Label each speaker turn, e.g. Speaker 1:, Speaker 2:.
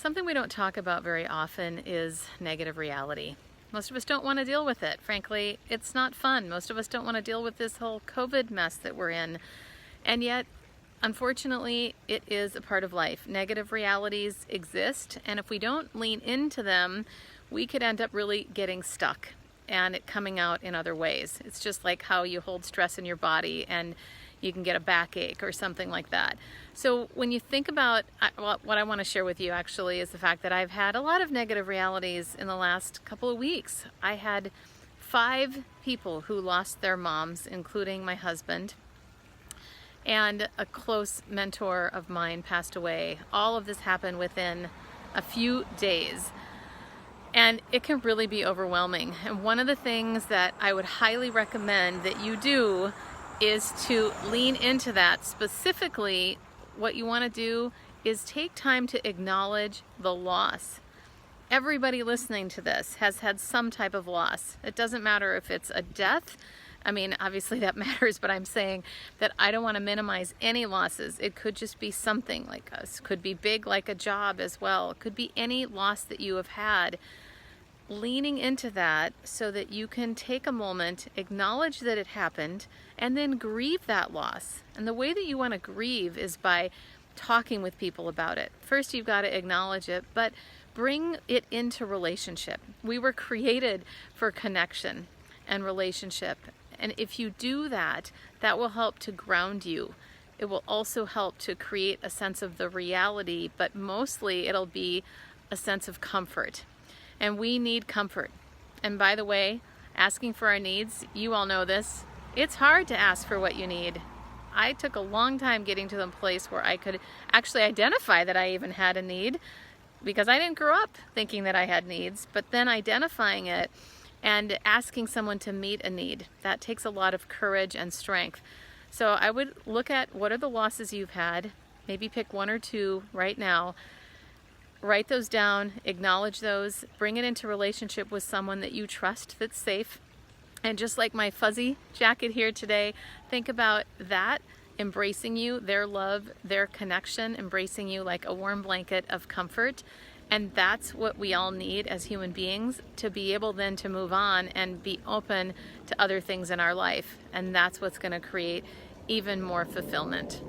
Speaker 1: Something we don't talk about very often is negative reality. Most of us don't want to deal with it. Frankly, it's not fun. Most of us don't want to deal with this whole COVID mess that we're in. And yet, unfortunately, it is a part of life. Negative realities exist, and if we don't lean into them, we could end up really getting stuck and it coming out in other ways. It's just like how you hold stress in your body and you can get a backache or something like that. So when you think about, what I want to share with you actually is the fact that I've had a lot of negative realities in the last couple of weeks. I had 5 people who lost their moms, including my husband, and a close mentor of mine passed away. All of this happened within a few days. And it can really be overwhelming. And one of the things that I would highly recommend that you do is to lean into that. Specifically, what you want to do is take time to acknowledge the loss. Everybody listening to this has had some type of loss. It doesn't matter if it's a death. I mean, obviously that matters, but I'm saying that I don't want to minimize any losses. It could just be something like us. Could be big like a job as well. It could be any loss that you have had. Leaning into that so that you can take a moment, acknowledge that it happened, and then grieve that loss. And the way that you want to grieve is by talking with people about it. First, you've got to acknowledge it, but bring it into relationship. We were created for connection and relationship. And if you do that, that will help to ground you. It will also help to create a sense of the reality, but mostly it'll be a sense of comfort. And we need comfort. And by the way, asking for our needs, you all know this, it's hard to ask for what you need. I took a long time getting to the place where I could actually identify that I even had a need, because I didn't grow up thinking that I had needs, but then identifying it and asking someone to meet a need, that takes a lot of courage and strength. So I would look at what are the losses you've had, maybe pick 1 or 2 right now, write those down, acknowledge those, bring it into relationship with someone that you trust that's safe. And just like my fuzzy jacket here today, think about that embracing you, their love, their connection, embracing you like a warm blanket of comfort. And that's what we all need as human beings to be able then to move on and be open to other things in our life. And that's what's going to create even more fulfillment.